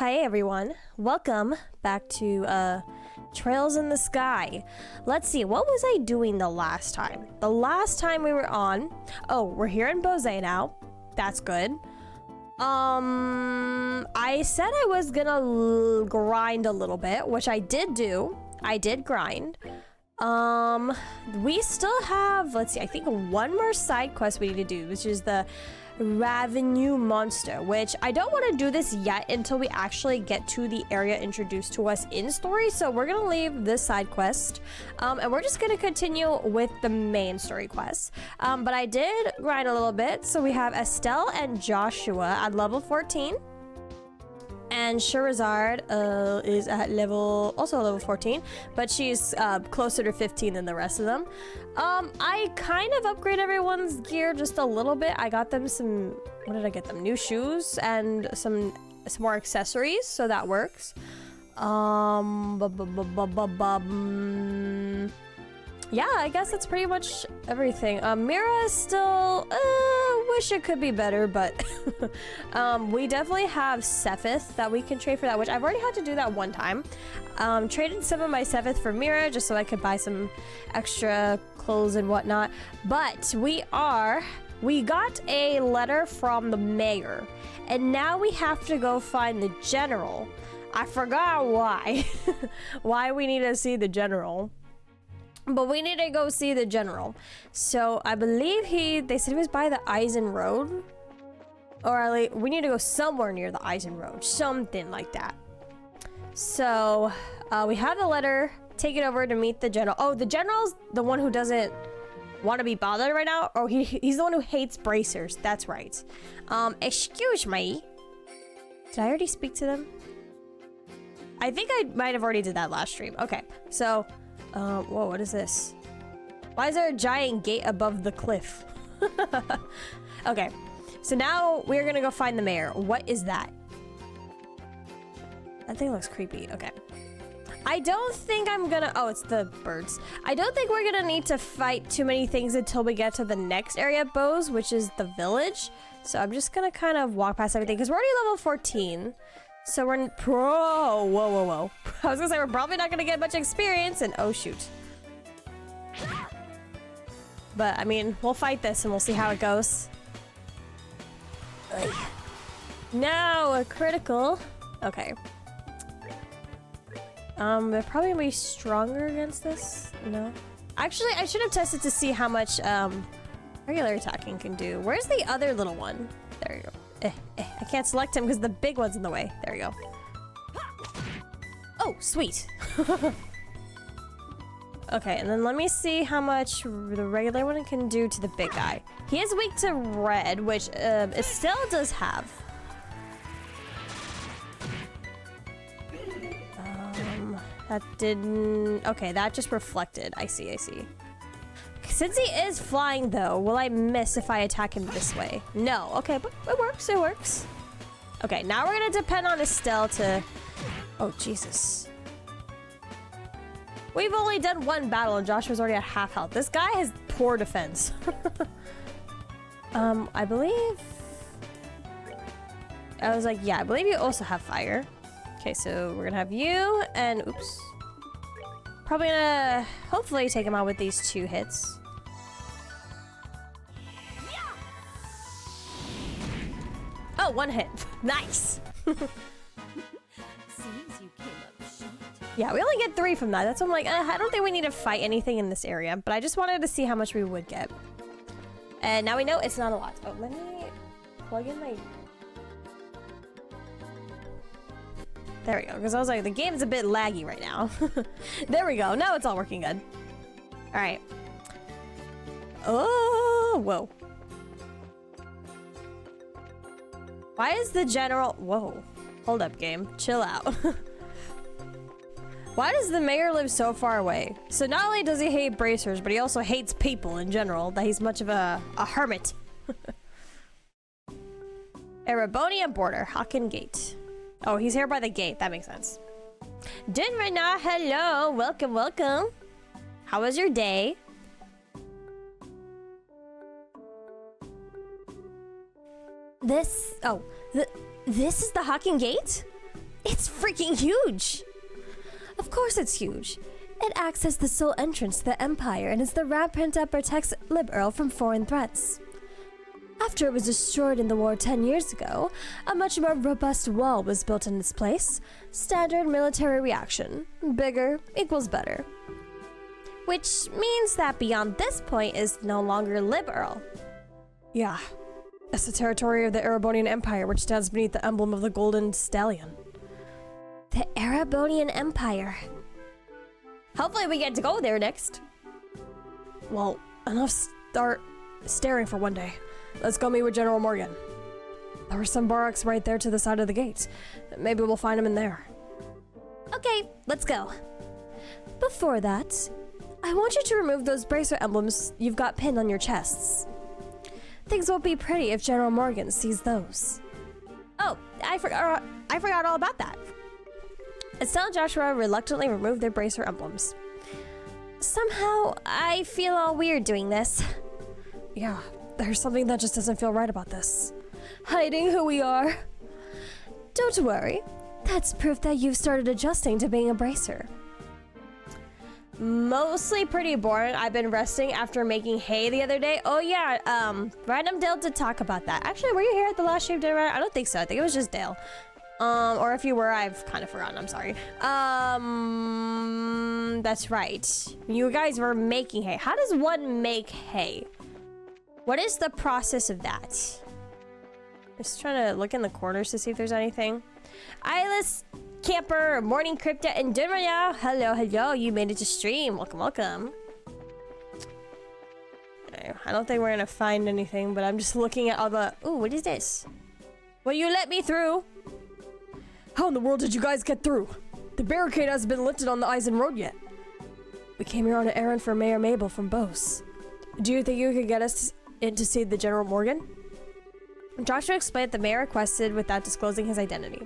Hi everyone, welcome back to Trails in the Sky. Let's see, what was I doing the last time? The last time we were on, oh, we're here in Bose now. That's good. I said I was gonna grind a little bit, which I did do. I did grind. We still have, let's see, I think one more side quest we need to do, which is the Revenue Monster, which I don't want to do this yet until we actually get to the area introduced to us in story. So we're gonna leave this side quest, and we're just gonna continue with the main story quest. But I did grind a little bit, so we have Estelle and Joshua at level 14. And Sherazard is at also level 14, but she's closer to 15 than the rest of them. I kind of upgrade everyone's gear just a little bit. I got them some, what did I get them? New shoes and some more accessories, so that works. Yeah, I guess that's pretty much everything. Mira is still, wish it could be better, but we definitely have Sepith that we can trade for that, which I've already had to do that one time. Traded some of my Sepith for Mira just so I could buy some extra clothes and whatnot. But we got a letter from the mayor, and now we have to go find the general. I forgot why, why we need to see the general. But we need to go see the general. So I believe they said he was by the Eisen Road. Or like, we need to go somewhere near the Eisen Road. Something like that. So we have the letter. Take it over to meet the general. Oh, the general's the one who doesn't want to be bothered right now. Oh, he's the one who hates bracers. That's right. Excuse me. Did I already speak to them? I think I might have already did that last stream. Okay, so... whoa, what is this? Why is there a giant gate above the cliff? Okay, so now we're gonna go find the mayor. What is that? That thing looks creepy. Okay. I don't think I'm gonna... Oh, it's the birds. I don't think we're gonna need to fight too many things until we get to the next area of Bose, which is the village. So I'm just gonna kind of walk past everything, because we're already level 14. So we're whoa, whoa, whoa. I was gonna say we're probably not gonna get much experience, and oh shoot. But I mean, we'll fight this and we'll see how it goes. Ugh. No, a critical. Okay. They're probably gonna be stronger against this. No. Actually, I should have tested to see how much regular attacking can do. Where's the other little one? There you go. I can't select him because the big one's in the way. There you go. Oh, sweet. Okay, and then let me see how much the regular one can do to the big guy. He is weak to red, which Estelle does have. That didn't... Okay, that just reflected. I see, I see. Since he is flying, though, will I miss if I attack him this way? No. Okay, but it works. It works. Okay, now we're going to depend on Estelle to... Oh, Jesus. We've only done one battle, and Joshua's already at half health. This guy has poor defense. I believe... I was like, yeah, I believe you also have fire. Okay, so we're going to have you, and... Oops. Probably gonna hopefully take him out with these 2 hits. Oh, 1 hit. Nice. Yeah, we only get 3 from that. That's why I'm like, I don't think we need to fight anything in this area, but I just wanted to see how much we would get. And now we know it's not a lot. Oh, let me plug in my... There we go, because I was like, the game's a bit laggy right now. There we go, now it's all working good. Alright. Oh, whoa. Why is the general... Whoa. Hold up, game. Chill out. Why does the mayor live so far away? So not only does he hate bracers, but he also hates people in general, that he's much of a hermit. Erebonia border, Haken Gate. Oh, he's here by the gate. That makes sense. Dinrana, hello. Welcome, welcome. How was your day? This... Oh. This is the Haken Gate? It's freaking huge! Of course it's huge. It acts as the sole entrance to the Empire and is the rampant that protects Lib-Earl from foreign threats. After it was destroyed in the war 10 years ago, a much more robust wall was built in its place. Standard military reaction. Bigger equals better. Which means that beyond this point is no longer Lib-Earl. Yeah. It's the territory of the Erebonian Empire, which stands beneath the emblem of the Golden Stallion. The Erebonian Empire. Hopefully we get to go there next. Well, enough start staring for one day. Let's go meet with General Morgan. There were some barracks right there to the side of the gate. Maybe we'll find him in there. Okay, let's go. Before that, I want you to remove those bracer emblems you've got pinned on your chests. Things won't be pretty if General Morgan sees those. Oh, I forgot all about that. Estelle and Joshua reluctantly removed their bracer emblems. Somehow, I feel all weird doing this. Yeah, there's something that just doesn't feel right about this. Hiding who we are. Don't worry. That's proof that you've started adjusting to being a bracer. Mostly pretty boring. I've been resting after making hay the other day. Oh yeah, Random Dale did talk about that. Actually, were you here at the last stream dinner? I don't think so. I think it was just Dale. Or if you were, I've kind of forgotten. I'm sorry. That's right. You guys were making hay. How does one make hay? What is the process of that? Just trying to look in the corners to see if there's anything. Eyeless Camper, Morning Crypta, and Dinraya. Hello, hello. You made it to stream. Welcome, welcome. I don't think we're gonna find anything, but I'm just looking at all the... Ooh, what is this? Will you let me through? How in the world did you guys get through? The barricade hasn't been lifted on the Eisen Road yet. We came here on an errand for Mayor Mabel from Bose. Do you think you could get us in to see the General Morgan? Joshua explained the mayor requested without disclosing his identity.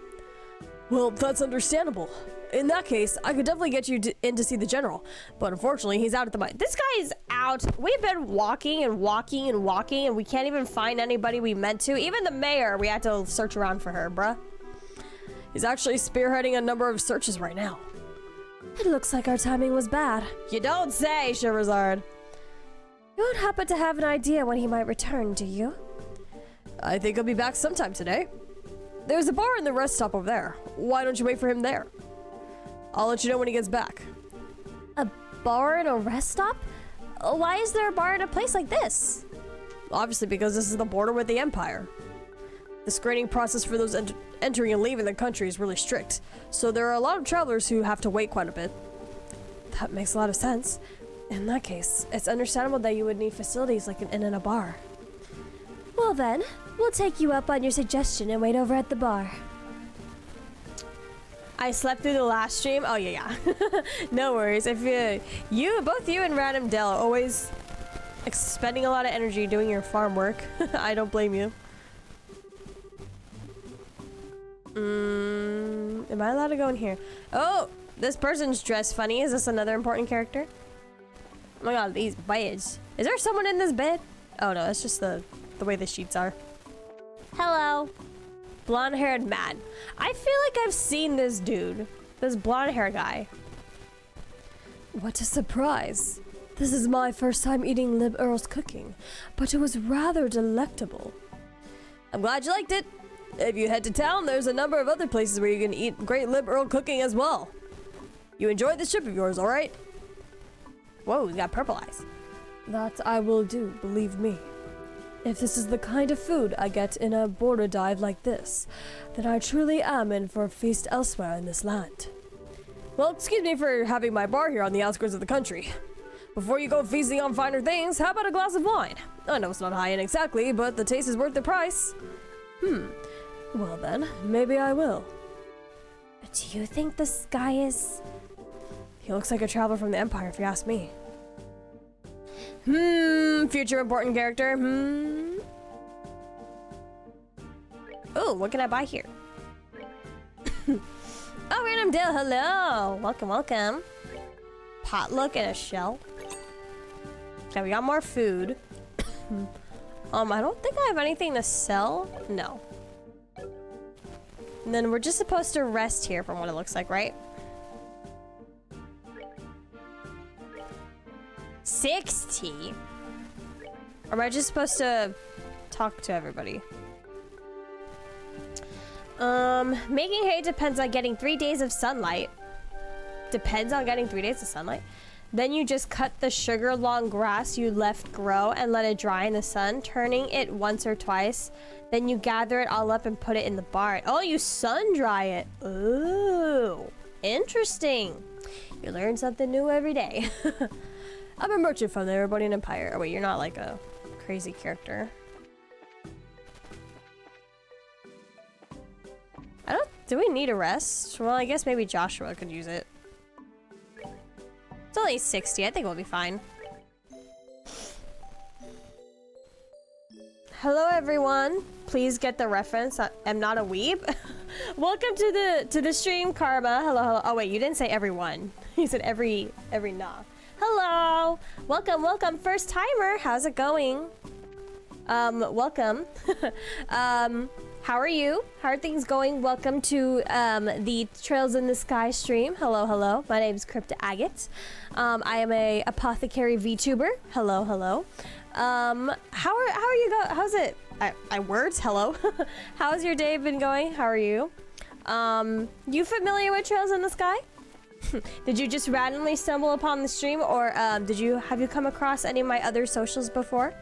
Well, that's understandable. In that case, I could definitely get you in to see the general, but unfortunately, he's out at the mine. This guy is out. We've been walking and walking and walking, and we can't even find anybody we meant to. Even the mayor, we had to search around for her, bruh. He's actually spearheading a number of searches right now. It looks like our timing was bad. You don't say, Shirazard. You don't happen to have an idea when he might return, do you? I think he'll be back sometime today. There's a bar in the rest stop over there. Why don't you wait for him there? I'll let you know when he gets back. A bar and a rest stop? Why is there a bar in a place like this? Obviously because this is the border with the Empire. The screening process for those entering and leaving the country is really strict, so there are a lot of travelers who have to wait quite a bit. That makes a lot of sense. In that case, it's understandable that you would need facilities like an inn and a bar. Well then, we'll take you up on your suggestion and wait over at the bar. I slept through the last stream. Oh yeah. No worries. If both you and Random Dell are always expending a lot of energy doing your farm work, I don't blame you. Am I allowed to go in here? Oh, this person's dressed funny. Is this another important character? Oh my god, these beds. Is there someone in this bed? Oh no, that's just the way the sheets are. Hello. Blonde-haired man. I feel like I've seen this dude. This blonde-haired guy. What a surprise. This is my first time eating Lib-Earl's cooking, but it was rather delectable. I'm glad you liked it. If you head to town, there's a number of other places where you can eat great Lib-Earl cooking as well. You enjoyed this trip of yours, alright? Whoa, he's got purple eyes. That I will do, believe me. If this is the kind of food I get in a border dive like this, then I truly am in for a feast elsewhere in this land. Well, excuse me for having my bar here on the outskirts of the country. Before you go feasting on finer things, how about a glass of wine? I know it's not high-end exactly, but the taste is worth the price. Well then, maybe I will. Do you think this guy is... He looks like a traveler from the Empire, if you ask me. Future important character, Oh, what can I buy here? Oh, Random Dale, hello! Welcome, welcome. Potluck and a shell. Okay, we got more food. I don't think I have anything to sell. No. And then we're just supposed to rest here from what it looks like, right? 60? Or am I just supposed to talk to everybody? Making hay depends on getting 3 days of sunlight. Depends on getting 3 days of sunlight. Then you just cut the sugar long grass you left grow and let it dry in the sun, turning it once or twice. Then you gather it all up and put it in the barn. Oh, you sun dry it. Ooh, interesting. You learn something new every day. I'm a merchant from the Erebonian Empire. Oh wait, you're not like a crazy character. Do we need a rest? Well, I guess maybe Joshua could use it. It's only 60. I think we'll be fine. Hello, everyone. Please get the reference. I'm not a weeb. Welcome to the stream, Karma. Hello, hello. Oh wait, you didn't say everyone. You said every nah. Hello. Welcome. First timer. How's it going? Welcome. How are you? How are things going? Welcome to the Trails in the Sky stream. Hello. My name is Crypta Agate. I am a apothecary Vtuber. Hello. How are you going? How's it? Words. Hello. How's your day been going? How are you? You familiar with Trails in the Sky? Did you just randomly stumble upon the stream, or have you come across any of my other socials before?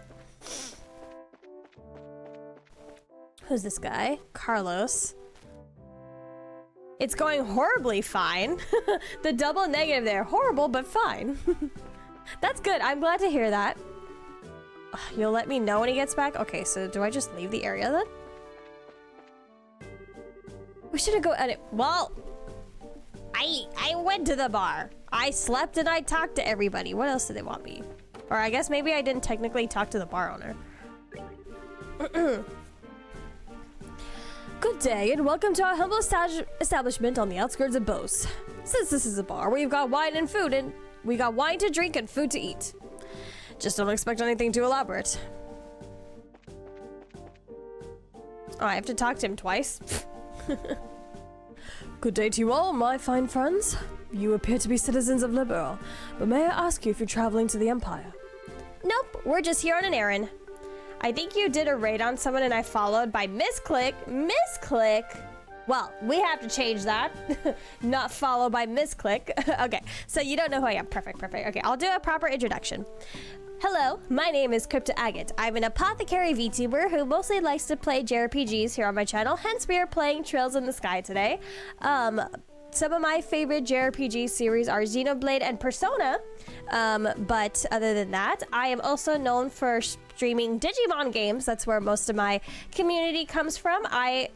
Who's this guy? Carlos. It's going horribly fine. The double negative there. Horrible, but fine. That's good. I'm glad to hear that. You'll let me know when he gets back? Okay, so do I just leave the area then? We shouldn't go edit. Well, I went to the bar. I slept and I talked to everybody. What else did they want me? Or I guess maybe I didn't technically talk to the bar owner. Good day and welcome to our humble establishment on the outskirts of Bose. Since this is a bar, we've got wine and food, and we got wine to drink and food to eat. Just don't expect anything too elaborate. Oh, I have to talk to him twice. Good day to you all, my fine friends. You appear to be citizens of Liberal, but may I ask you if you're traveling to the Empire? Nope, we're just here on an errand. I think you did a raid on someone and I followed by misclick. Misclick? Well, we have to change that. Not follow by misclick. Okay, so you don't know who I am. Perfect. Okay, I'll do a proper introduction. Hello, my name is Crypta Agate. I'm an apothecary VTuber who mostly likes to play JRPGs here on my channel, hence we are playing Trails in the Sky today. Some of my favorite JRPG series are Xenoblade and Persona, but other than that, I am also known for streaming Digimon games. That's where most of my community comes from. I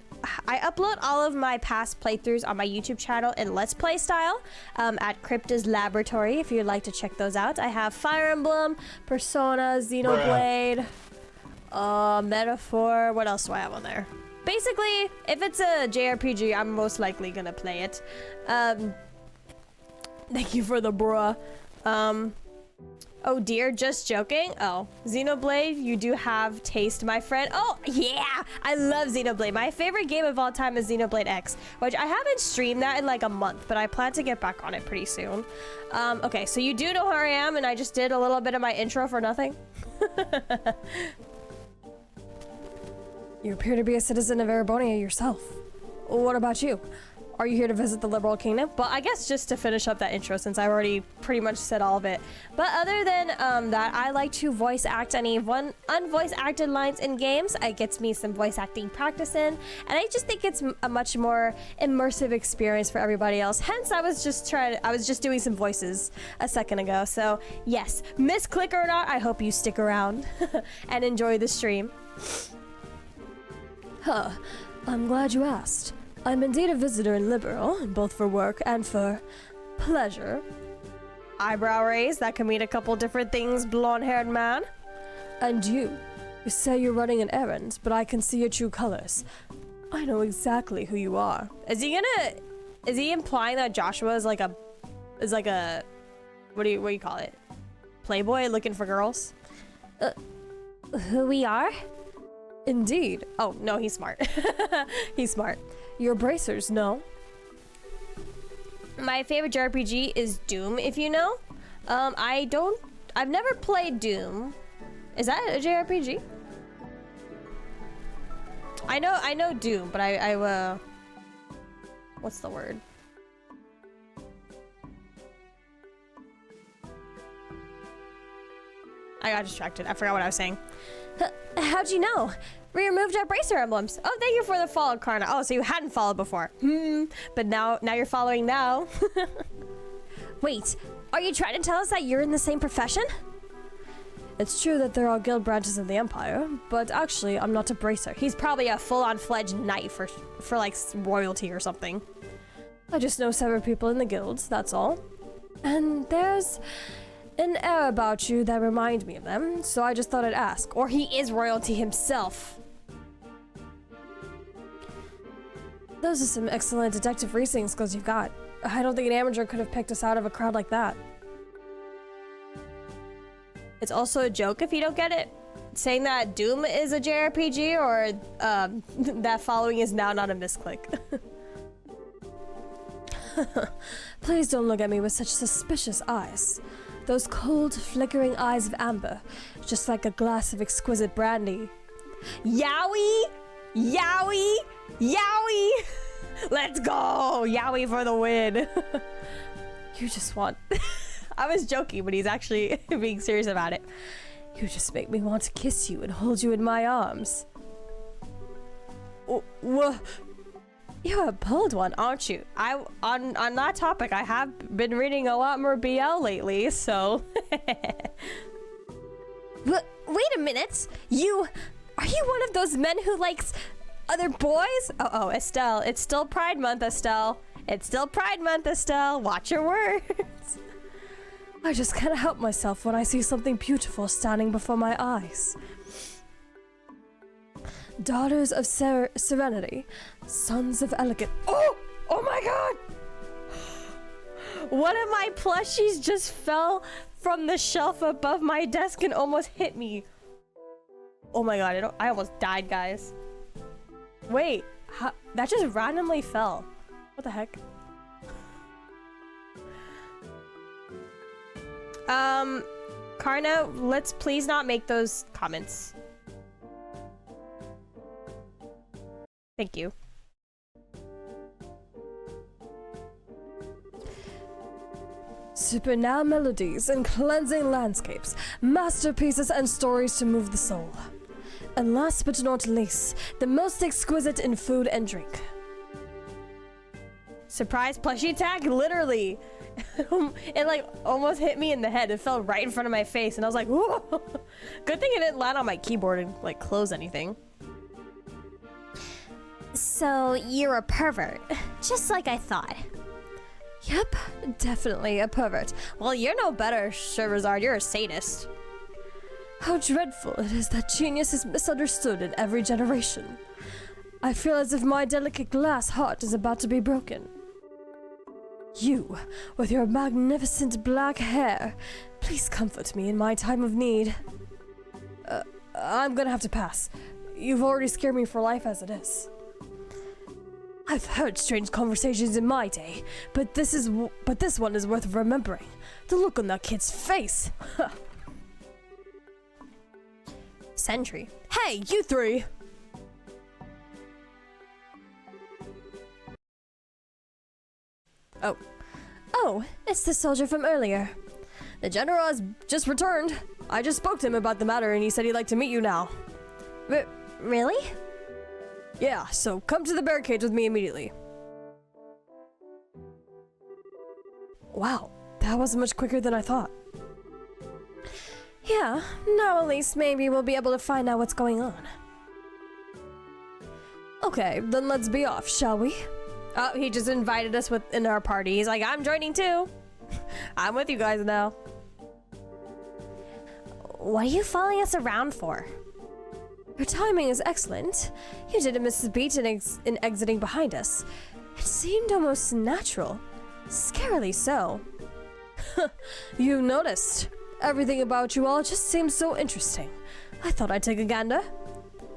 upload all of my past playthroughs on my YouTube channel in Let's Play style at Crypta's Laboratory, if you'd like to check those out. I have Fire Emblem, Persona, Xenoblade, Metaphor. What else do I have on there? Basically, if it's a JRPG, I'm most likely gonna play it. Thank you for the bruh. Oh dear, just joking. Oh, Xenoblade, you do have taste, my friend. Oh, yeah! I love Xenoblade. My favorite game of all time is Xenoblade X, which I haven't streamed that in like a month, but I plan to get back on it pretty soon. Okay, so you do know who I am, and I just did a little bit of my intro for nothing. You appear to be a citizen of Erebonia yourself. What about you? Are you here to visit the Liberal Kingdom? But I guess just to finish up that intro, since I already pretty much said all of it. But other than that, I like to voice act any unvoice acted lines in games. It gets me some voice acting practice in, and I just think it's a much more immersive experience for everybody else. Hence, I was just doing some voices a second ago. So yes, misclick or not, I hope you stick around and enjoy the stream. Huh, I'm glad you asked. I'm indeed a visitor in Liberal, both for work and for pleasure. Eyebrow raise, that can mean a couple different things, blonde-haired man. And you say you're running an errand, but I can see your true colors. I know exactly who you are. Is he implying that Joshua is like a, what do you call it? Playboy looking for girls? Who we are? Indeed. Oh, no, he's smart. He's smart. Your bracers, no? My favorite JRPG is Doom, if you know. I've never played Doom. Is that a JRPG? I know Doom, but what's the word? I got distracted. I forgot what I was saying. How'd you know? We removed our bracer emblems. Oh, thank you for the follow, Karna. Oh, so you hadn't followed before. But now you're following now. Wait, are you trying to tell us that you're in the same profession? It's true that there are guild branches of the Empire, but actually, I'm not a bracer. He's probably a full-on-fledged knight for like royalty or something. I just know several people in the guilds, that's all. And there's an air about you that remind me of them, so I just thought I'd ask. Or he is royalty himself. Those are some excellent detective reasoning skills you've got. I don't think an amateur could have picked us out of a crowd like that. It's also a joke if you don't get it. Saying that Doom is a JRPG or that following is now not a misclick. Please don't look at me with such suspicious eyes. Those cold, flickering eyes of amber, just like a glass of exquisite brandy. Yaoi! Yaoi! Yaoi! Let's go! Yaoi for the win! You just want... I was joking, but he's actually being serious about it. You just make me want to kiss you and hold you in my arms. You're a bold one, aren't you? On that topic, I have been reading a lot more BL lately, so... Wait a minute! Are you one of those men who likes other boys? Oh, Estelle, it's still Pride Month, Estelle. It's still Pride Month, Estelle. Watch your words. I just can't help myself when I see something beautiful standing before my eyes. Daughters of Serenity, sons of elegant... Oh my god! One of my plushies just fell from the shelf above my desk and almost hit me. Oh my god, I almost died, guys. Wait, that just randomly fell. What the heck? Karna, let's please not make those comments. Thank you. Supernal melodies and cleansing landscapes, masterpieces and stories to move the soul. And last but not least, the most exquisite in food and drink. Surprise plushie attack? Literally. It like almost hit me in the head. It fell right in front of my face and I was like, whoa. Good thing it didn't land on my keyboard and like close anything. So you're a pervert, just like I thought. Yep, definitely a pervert. Well, you're no better, Sherazard. You're a sadist. How dreadful it is that genius is misunderstood in every generation. I feel as if my delicate glass heart is about to be broken. You, with your magnificent black hair, please comfort me in my time of need. I'm gonna have to pass. You've already scared me for life as it is. I've heard strange conversations in my day, but this one is worth remembering. The look on that kid's face. Sentry. Hey, you three! Oh, it's the soldier from earlier. The general has just returned. I just spoke to him about the matter and he said he'd like to meet you now. Really? Yeah, so come to the barricades with me immediately. Wow, that was much quicker than I thought. Yeah, now at least maybe we'll be able to find out what's going on. Okay, then let's be off, shall we? Oh, he just invited us in our party. He's like, I'm joining too. I'm with you guys now. What are you following us around for? Your timing is excellent. You didn't miss a beat in exiting behind us. It seemed almost natural. Scarily so. You noticed. Everything about you all just seems so interesting. I thought I'd take a gander.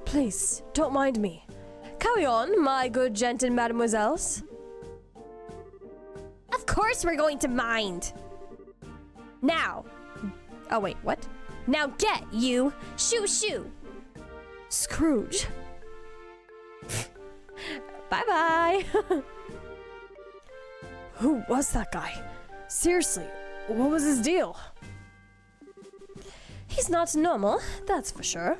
Please, don't mind me. Carry on, my good gent and mademoiselles. Of course we're going to mind. Now. Oh, wait, what? Now get, you. Shoo, shoo. Scrooge. Bye-bye. Who was that guy? Seriously, what was his deal? He's not normal, that's for sure.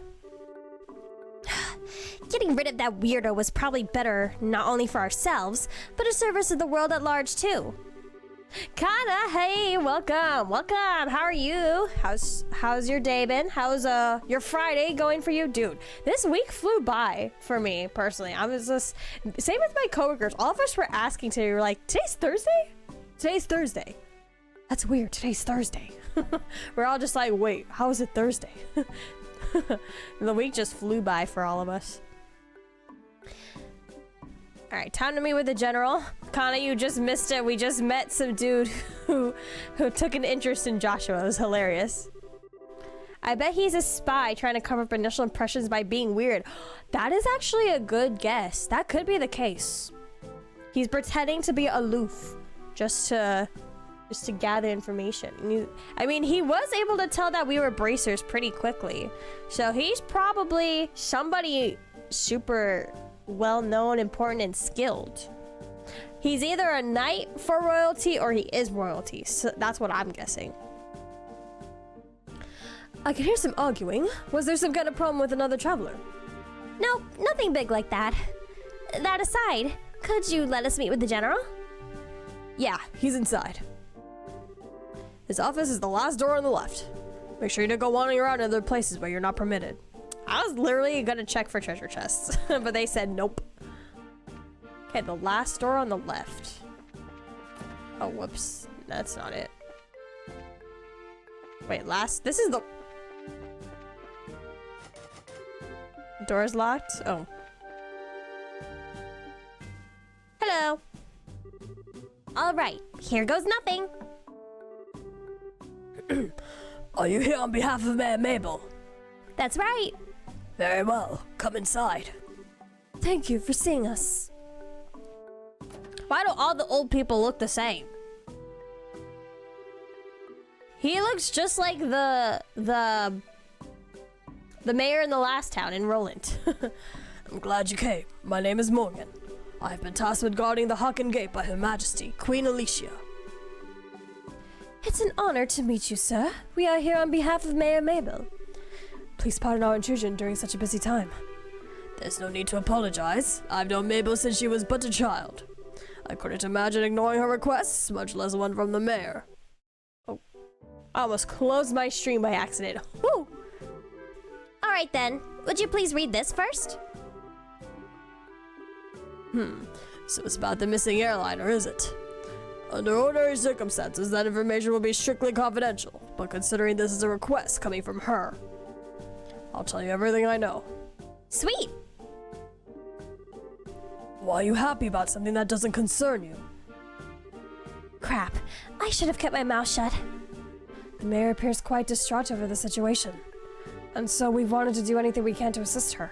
Getting rid of that weirdo was probably better, not only for ourselves, but a service of the world at large, too. Kana, hey, welcome. How are you? How's your day been? How's your Friday going for you? Dude, this week flew by for me, personally. I was just, same with my coworkers. All of us were asking today, we were like, today's Thursday? Today's Thursday. That's weird, today's Thursday. We're all just like, wait, how is it Thursday? The week just flew by for all of us. All right, time to meet with the general. Kana, you just missed it. We just met some dude who took an interest in Joshua. It was hilarious. I bet he's a spy trying to cover up initial impressions by being weird. That is actually a good guess. That could be the case. He's pretending to be aloof just to gather information. I mean, he was able to tell that we were bracers pretty quickly. So he's probably somebody super well-known, important, and skilled. He's either a knight for royalty or he is royalty. So that's what I'm guessing. I can hear some arguing. Was there some kind of problem with another traveler? No, nothing big like that. That aside, could you let us meet with the general? Yeah, he's inside. His office is the last door on the left. Make sure you don't go wandering around in other places where you're not permitted. I was literally gonna check for treasure chests, but they said nope. Okay, the last door on the left. Oh, whoops. That's not it. Wait, this is the... Door's locked? Oh. Hello. All right, here goes nothing. Are you here on behalf of Mayor Mabel? That's right. Very well. Come inside. Thank you for seeing us. Why do all the old people look the same? He looks just like the mayor in the last town in Roland. I'm glad you came. My name is Morgan. I have been tasked with guarding the Hawken Gate by Her Majesty, Queen Alicia. It's an honor to meet you, sir. We are here on behalf of Mayor Mabel. Please pardon our intrusion during such a busy time. There's no need to apologize. I've known Mabel since she was but a child. I couldn't imagine ignoring her requests, much less one from the mayor. Oh, I almost closed my stream by accident. Whew! Alright then, would you please read this first? So it's about the missing airliner, is it? Under ordinary circumstances, that information will be strictly confidential, but considering this is a request coming from her, I'll tell you everything I know. Sweet! Why are you happy about something that doesn't concern you? Crap, I should have kept my mouth shut. The mayor appears quite distraught over the situation, and so we've wanted to do anything we can to assist her.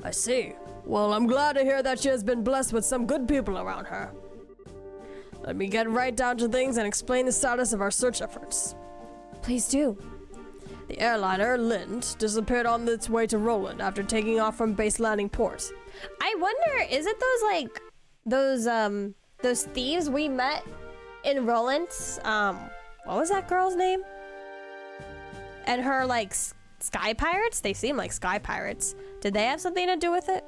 I see. Well, I'm glad to hear that she has been blessed with some good people around her. Let me get right down to things and explain the status of our search efforts. Please do. The airliner, Lind, disappeared on its way to Roland after taking off from base landing port. I wonder, is it those thieves we met in Roland? What was that girl's name? And her, like, sky pirates? They seem like sky pirates. Did they have something to do with it?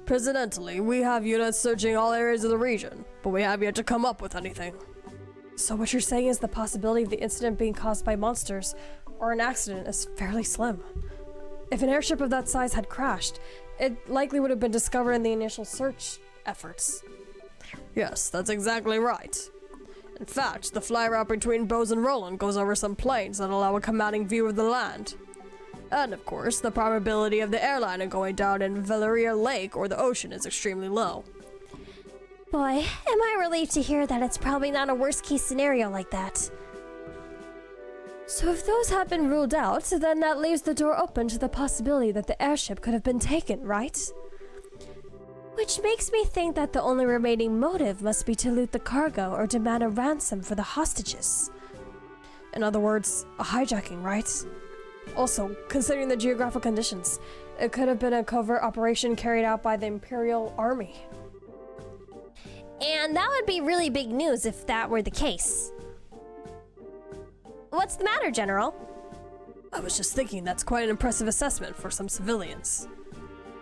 Presidentially, we have units searching all areas of the region, but we have yet to come up with anything. So what you're saying is the possibility of the incident being caused by monsters or an accident is fairly slim. If an airship of that size had crashed, it likely would have been discovered in the initial search efforts. Yes, that's exactly right. In fact, the fly route between Bose and Roland goes over some plains that allow a commanding view of the land. And of course, the probability of the airliner going down in Valeria Lake or the ocean is extremely low. Boy, am I relieved to hear that it's probably not a worst-case scenario like that. So if those have been ruled out, then that leaves the door open to the possibility that the airship could have been taken, right? Which makes me think that the only remaining motive must be to loot the cargo or demand a ransom for the hostages. In other words, a hijacking, right? Also, considering the geographical conditions, it could have been a covert operation carried out by the Imperial Army. And that would be really big news if that were the case. What's the matter, General? I was just thinking that's quite an impressive assessment for some civilians.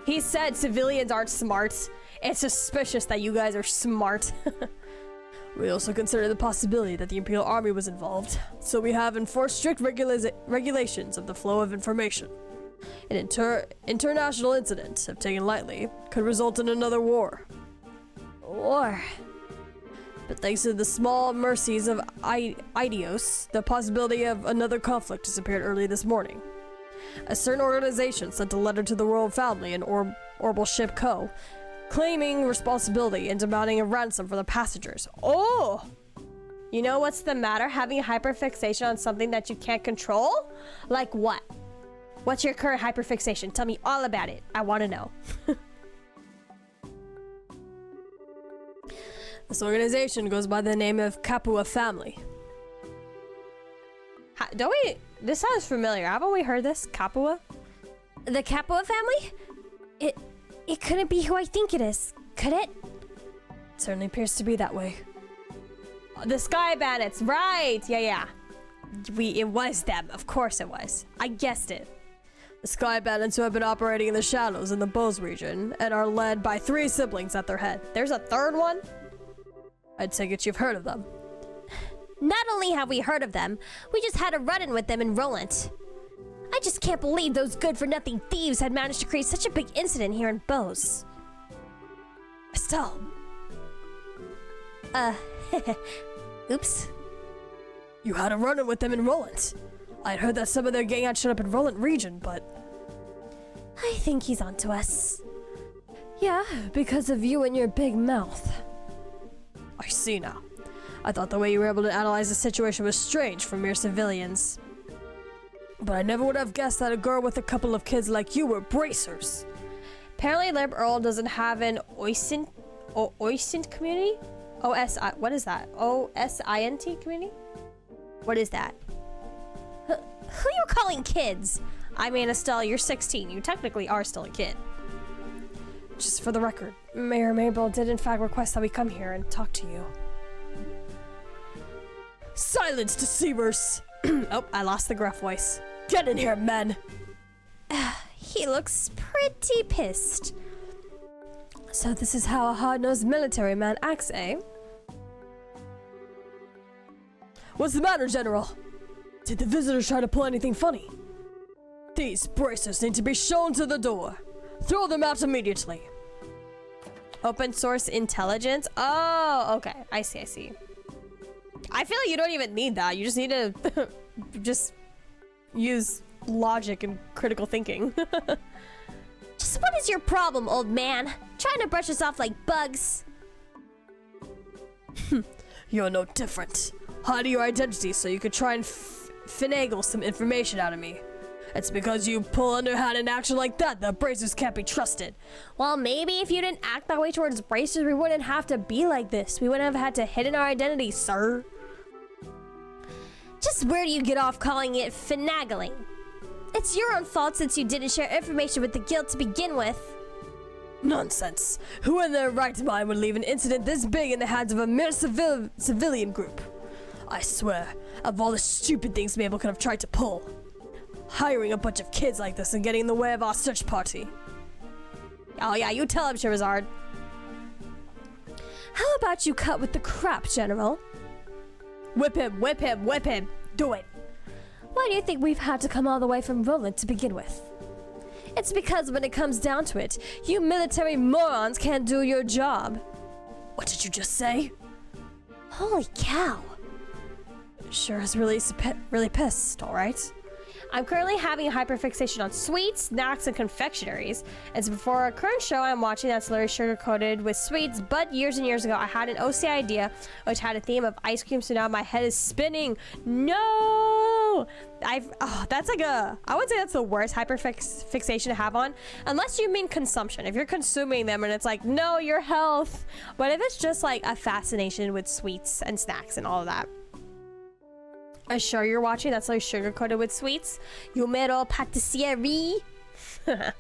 He said civilians aren't smart. It's suspicious that you guys are smart. We also consider the possibility that the Imperial Army was involved, so we have enforced strict regulations of the flow of information. An international incident, if taken lightly, could result in another war. War? But thanks to the small mercies of Idios, the possibility of another conflict disappeared early this morning. A certain organization sent a letter to the royal family and Orbital Ship Co., claiming responsibility and demanding a ransom for the passengers. Oh! You know what's the matter? Having a hyperfixation on something that you can't control? Like what? What's your current hyperfixation? Tell me all about it. I want to know. This organization goes by the name of Capua Family. Don't we? This sounds familiar. Haven't we heard this? Capua? The Capua family? It couldn't be who I think it is, could it? It certainly appears to be that way. The Sky Bandits, right? Yeah. It was them. Of course it was. I guessed it. The Sky Bandits who have been operating in the shadows in the Bose region and are led by 3 siblings at their head. There's a third one? I'd take it you've heard of them. Not only have we heard of them, we just had a run-in with them in Roland. I just can't believe those good-for-nothing thieves had managed to create such a big incident here in Bose. Estelle. Oops. You had a run-in with them in Roland. I'd heard that some of their gang had showed up in Roland region, but... I think he's onto us. Yeah, because of you and your big mouth. I see now. I thought the way you were able to analyze the situation was strange for mere civilians. But I never would have guessed that a girl with a couple of kids like you were bracers. Apparently Lib Earl doesn't have an OSINT community? OSI, what is that? OSINT community? What is that? Who are you calling kids? I mean, Estelle, you're 16. You technically are still a kid. Just for the record, Mayor Mabel did in fact request that we come here and talk to you. Silence, deceivers! Oh, I lost the gruff voice. Get in here, men! He looks pretty pissed. So this is how a hard-nosed military man acts, eh? What's the matter, General? Did the visitors try to pull anything funny? These bracers need to be shown to the door. Throw them out immediately. Open source intelligence? Oh, okay. I see. I feel like you don't even need that. You just need to just use logic and critical thinking. Just what is your problem, old man? Trying to brush us off like bugs. You're no different. Hide your identity so you could try and finagle some information out of me. It's because you pull underhanded action like that bracers can't be trusted. Well, maybe if you didn't act that way towards bracers, we wouldn't have to be like this. We wouldn't have had to hide our identity, sir. Just where do you get off calling it finagling? It's your own fault since you didn't share information with the guild to begin with. Nonsense. Who in their right mind would leave an incident this big in the hands of a mere civilian group? I swear, of all the stupid things Mabel could have tried to pull, hiring a bunch of kids like this and getting in the way of our search party. Oh yeah, you tell him, Shirazard. How about you cut with the crap, General? Whip him. Do it. Why do you think we've had to come all the way from Roland to begin with? It's because when it comes down to it, you military morons can't do your job. What did you just say? Holy cow. Sure is really pissed, alright? I'm currently having a hyperfixation on sweets, snacks, and confectionaries. It's before a current show I'm watching that's literally sugar-coated with sweets, but years and years ago, I had an OC idea which had a theme of ice cream, so now my head is spinning. No! That's like I would say that's the worst hyperfixation to have on, unless you mean consumption. If you're consuming them and it's like, no, your health. But if it's just like a fascination with sweets and snacks and all of that. A show you're watching that's like sugar coated with sweets. Yumero Patisserie. that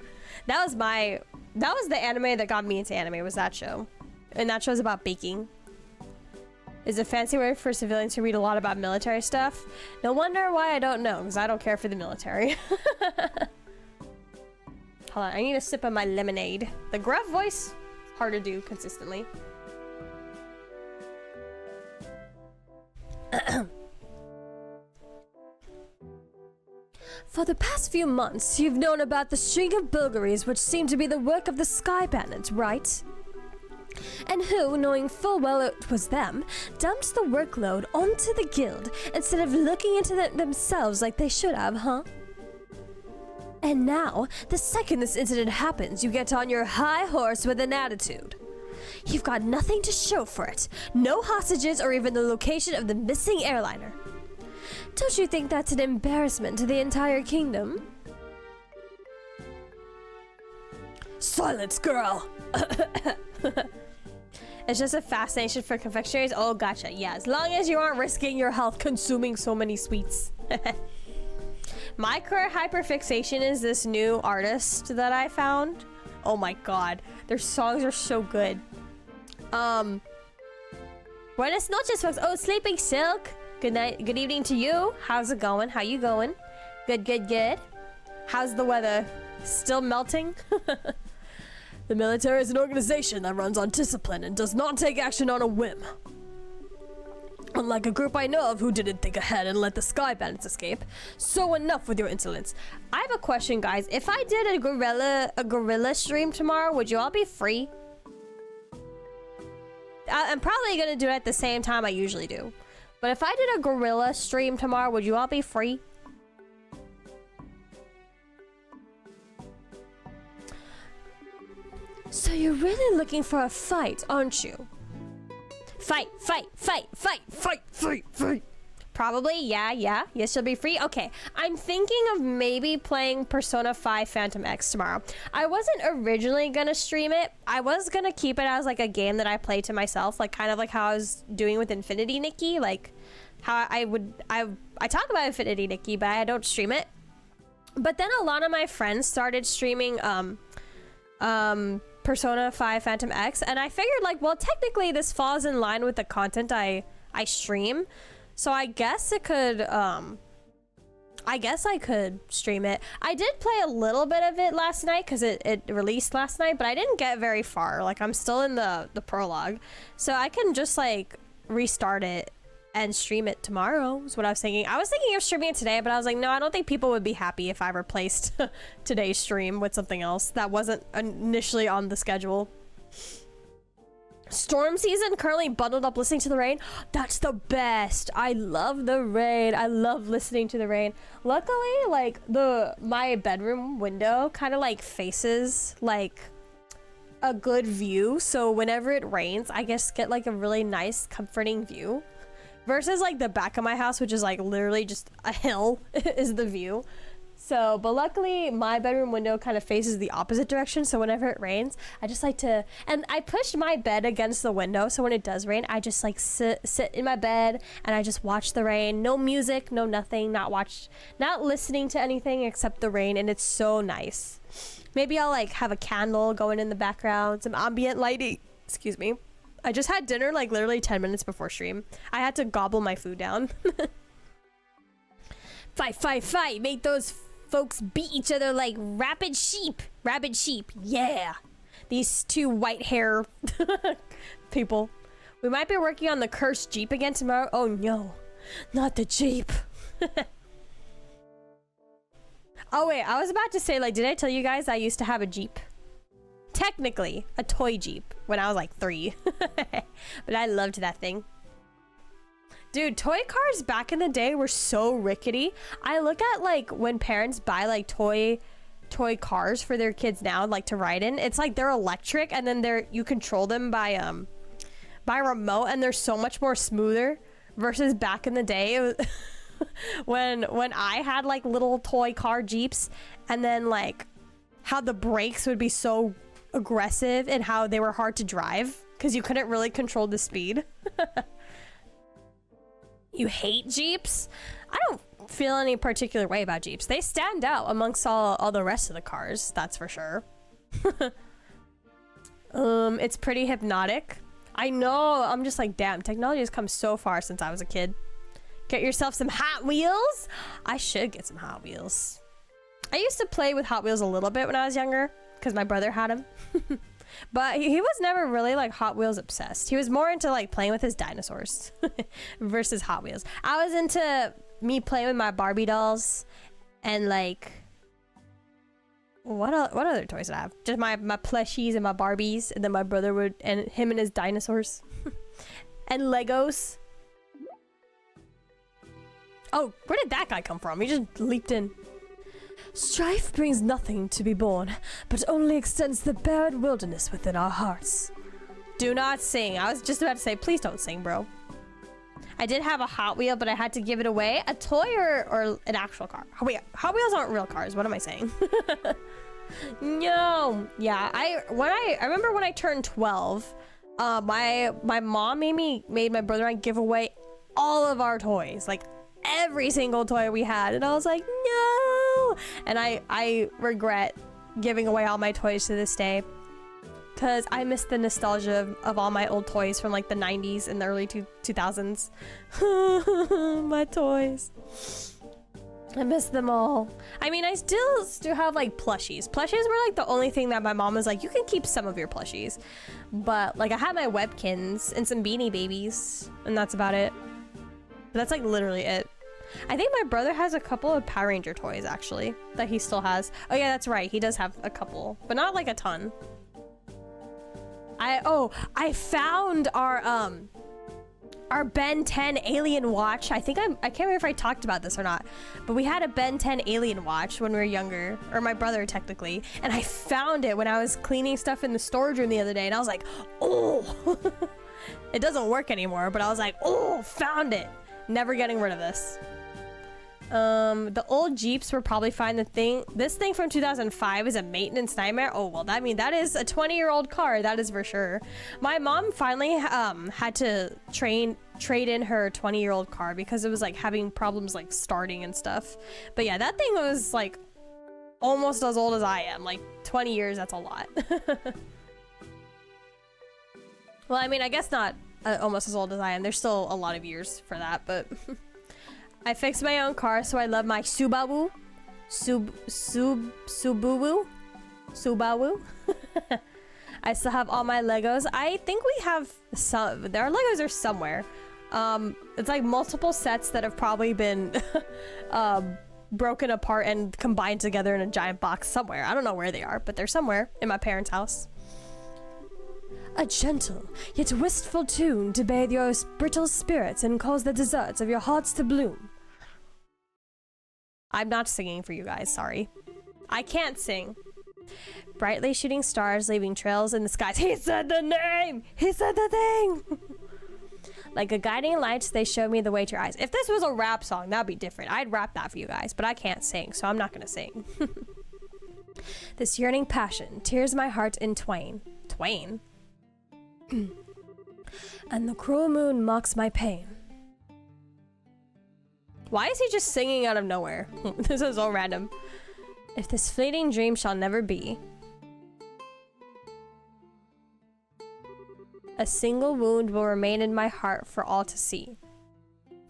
was the anime that got me into anime, was that show. And that show's about baking. Is a fancy word for civilians who read a lot about military stuff. No wonder why I don't know, because I don't care for the military. Hold on, I need a sip of my lemonade. The gruff voice, hard to do consistently. For the past few months, you've known about the string of burglaries which seem to be the work of the Sky Bandits, right? And who, knowing full well it was them, dumped the workload onto the guild instead of looking into it themselves like they should have, huh? And now, the second this incident happens, you get on your high horse with an attitude. You've got nothing to show for it. No hostages or even the location of the missing airliner. Don't you think that's an embarrassment to the entire kingdom? Silence, girl! It's just a fascination for confectionaries. Oh, gotcha. Yeah, as long as you aren't risking your health consuming so many sweets. My current hyperfixation is this new artist that I found. Oh my god. Their songs are so good. Buenas noches, folks. Oh, Sleeping Silk. Good night. Good evening to you. How's it going? How you going? Good, good, good. How's the weather? Still melting? The military is an organization that runs on discipline and does not take action on a whim. Unlike a group I know of who didn't think ahead and let the Sky Bandits escape. So enough with your insolence. I have a question, guys. If I did a gorilla stream tomorrow, would you all be free? I'm probably gonna do it at the same time I usually do. But if I did a gorilla stream tomorrow, would you all be free? So you're really looking for a fight, aren't you? Fight, fight, fight, fight, fight, fight, fight. Probably, yeah. Yes, you'll be free. Okay, I'm thinking of maybe playing Persona 5 Phantom X tomorrow. I wasn't originally gonna stream it. I was gonna keep it as like a game that I play to myself, like kind of like how I was doing with Infinity Nikki, like how I talk about Infinity Nikki, but I don't stream it. But then a lot of my friends started streaming Persona 5 Phantom X, and I figured like, well, technically this falls in line with the content I stream. So I guess it could, I guess I could stream it. I did play a little bit of it last night because it released last night, but I didn't get very far. Like, I'm still in the prologue. So I can just, like, restart it and stream it tomorrow is what I was thinking. I was thinking of streaming it today, but I was like, no, I don't think people would be happy if I replaced today's stream with something else that wasn't initially on the schedule. Storm season, currently bundled up listening to the rain. That's the best. I love the rain. I love listening to the rain. Luckily, like my bedroom window kind of like faces like a good view, so whenever it rains I just get like a really nice comforting view versus like the back of my house, which is like literally just a hill is the view. So, but luckily my bedroom window kind of faces the opposite direction, so whenever it rains, I just like to, and I pushed my bed against the window, so when it does rain, I just like sit in my bed and I just watch the rain. No music, no nothing, not listening to anything except the rain, and it's so nice. Maybe I'll like have a candle going in the background, some ambient lighting. Excuse me. I just had dinner like literally 10 minutes before stream. I had to gobble my food down. Fight, make those folks beat each other like rabid sheep. Yeah, these two white hair people. We might be working on the cursed Jeep again tomorrow. Oh no, not the Jeep. Oh wait, I was about to say, like, did I tell you guys I used to have a Jeep? Technically a toy Jeep when I was like 3. But I loved that thing. Dude, toy cars back in the day were so rickety. I look at like when parents buy like toy cars for their kids now, like to ride in. It's like they're electric, and then you control them by remote, and they're so much more smoother versus back in the day. It was when I had like little toy car Jeeps, and then like how the brakes would be so aggressive and how they were hard to drive because you couldn't really control the speed. You hate Jeeps? I don't feel any particular way about Jeeps. They stand out amongst all the rest of the cars, that's for sure. It's pretty hypnotic. I know, I'm just like, damn, technology has come so far since I was a kid. Get yourself some Hot Wheels? I should get some Hot Wheels. I used to play with Hot Wheels a little bit when I was younger because my brother had them. But he was never really like Hot Wheels obsessed. He was more into like playing with his dinosaurs versus Hot Wheels. I was into me playing with my Barbie dolls and like what other toys did I have? Just my plushies and my Barbies, and then my brother would, and him and his dinosaurs and Legos. Oh, where did that guy come from? He just leaped in. Strife brings nothing to be born, but only extends the barren wilderness within our hearts. Do not sing. I was just about to say, please don't sing, bro. I did have a Hot Wheel, but I had to give it away. A toy or an actual car? Wait, Hot Wheels aren't real cars. What am I saying? No. Yeah, I remember when I turned 12, my mom made my brother and I give away all of our toys, like every single toy we had, and I was like, no. And I regret giving away all my toys to this day because I miss the nostalgia of all my old toys from like the 90s and the early 2000s. My toys, I miss them all. I mean, I still have like plushies. Plushies were like the only thing that my mom was like, you can keep some of your plushies, but like I had my Webkins and some Beanie Babies, and that's about it. But that's like literally it. I think my brother has a couple of Power Ranger toys actually that he still has. Oh yeah, that's right. He does have a couple, but not like a ton. I found our Ben 10 alien watch. I can't remember if I talked about this or not, but we had a Ben 10 alien watch when we were younger, or my brother technically, and I found it when I was cleaning stuff in the storage room the other day, and I was like, oh. It doesn't work anymore, but I was like, oh, found it. Never getting rid of this. The old Jeeps were probably fine. This thing from 2005 is a maintenance nightmare. Oh, well, that is a 20-year-old car. That is for sure. My mom finally had to trade in her 20-year-old car because it was like having problems like starting and stuff. But yeah, that thing was like almost as old as I am. Like 20 years, that's a lot. Well, I mean, I guess not almost as old as I am. There's still a lot of years for that, but I fixed my own car, so I love my Subaru. Subaru. I still have all my Legos. I think we have some. Our Legos are somewhere. It's like multiple sets that have probably been broken apart and combined together in a giant box somewhere. I don't know where they are, but they're somewhere in my parents' house. A gentle, yet wistful tune to bathe your brittle spirits and cause the deserts of your hearts to bloom. I'm not singing for you guys, sorry. I can't sing. Brightly shooting stars, leaving trails in the skies. He said the name! He said the thing! Like a guiding light, they show me the way to your eyes. If this was a rap song, that'd be different. I'd rap that for you guys, but I can't sing, so I'm not gonna sing. This yearning passion tears my heart in twain. Twain? And the cruel moon mocks my pain. Why is he just singing out of nowhere? This is so random. If this fleeting dream shall never be, a single wound will remain in my heart for all to see.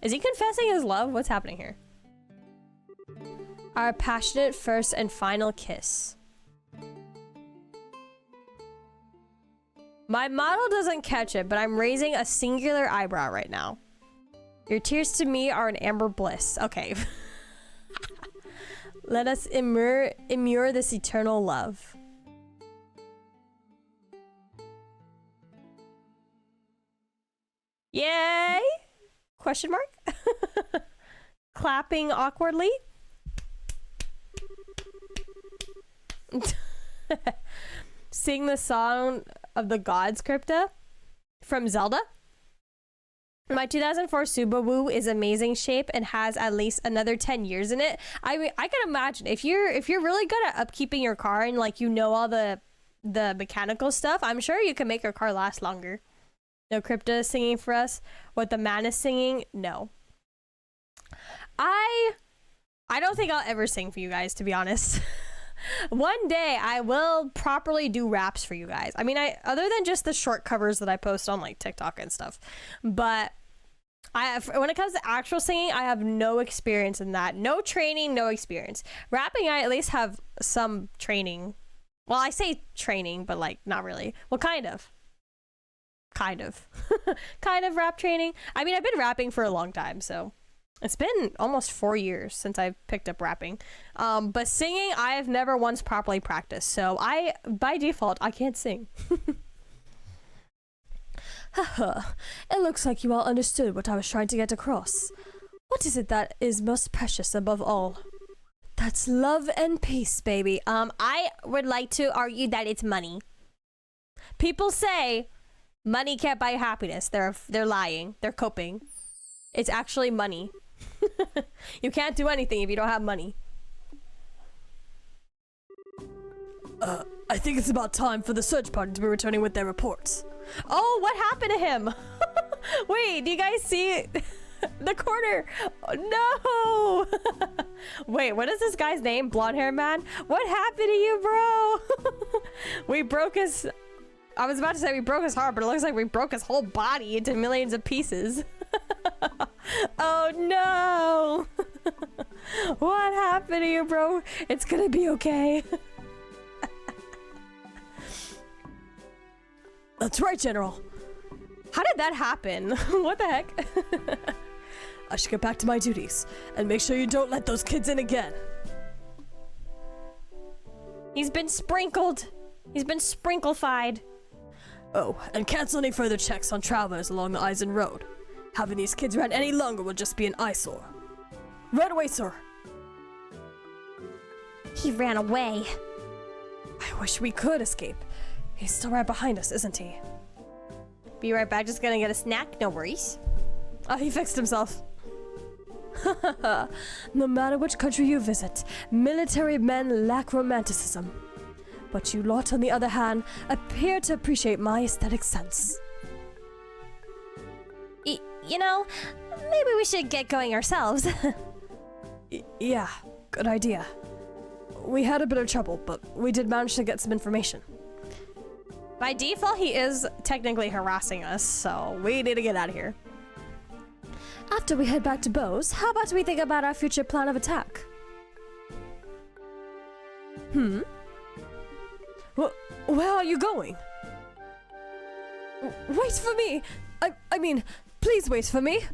Is he confessing his love? What's happening here? Our passionate first and final kiss. My model doesn't catch it, but I'm raising a singular eyebrow right now. Your tears to me are an amber bliss. Okay. Let us immure this eternal love. Yay! Question mark? Clapping awkwardly. Sing the song of the gods, Crypta, from Zelda. My 2004 Subaru is amazing shape and has at least another 10 years in it. I mean, I can imagine if you're really good at upkeeping your car and like you know all the mechanical stuff, I'm sure you can make your car last longer. No Crypta is singing for us. What the man is singing? No. I don't think I'll ever sing for you guys, to be honest. One day I will properly do raps for you guys. I mean, other than just the short covers that I post on like TikTok and stuff, but when it comes to actual singing, I have no experience in that. No training, no experience. Rapping, I at least have some training. Well, I say training, but like not really. Well, kind of kind of rap training. I mean, I've been rapping for a long time, so it's been almost 4 years since I picked up rapping. But singing, I have never once properly practiced. So by default, I can't sing. Haha, it looks like you all understood what I was trying to get across. What is it that is most precious above all? That's love and peace, baby. I would like to argue that it's money. People say money can't buy happiness. They're lying. They're coping. It's actually money. You can't do anything if you don't have money. I think it's about time for the search party to be returning with their reports. Oh, what happened to him? Wait, do you guys see the corner? Oh, no. Wait, what is this guy's name? Blonde hair man? What happened to you, bro? We broke his... I was about to say we broke his heart, but it looks like we broke his whole body into millions of pieces. Oh no! What happened to you, bro? It's gonna be okay. That's right, General. How did that happen? What the heck? I should get back to my duties and make sure you don't let those kids in again. He's been sprinkled. He's been sprinklified. Oh, and cancel any further checks on travelers along the Eisen Road. Having these kids around any longer will just be an eyesore. Right away, sir. He ran away. I wish we could escape. He's still right behind us, isn't he? Be right back, just gonna get a snack, no worries. Oh, he fixed himself. No matter which country you visit, military men lack romanticism. But you lot, on the other hand, appear to appreciate my aesthetic sense. You know, maybe we should get going ourselves. Yeah, good idea. We had a bit of trouble, but we did manage to get some information. By default, he is technically harassing us, so we need to get out of here. After we head back to Bose, how about we think about our future plan of attack? Where are you going? Wait for me! I mean, please wait for me!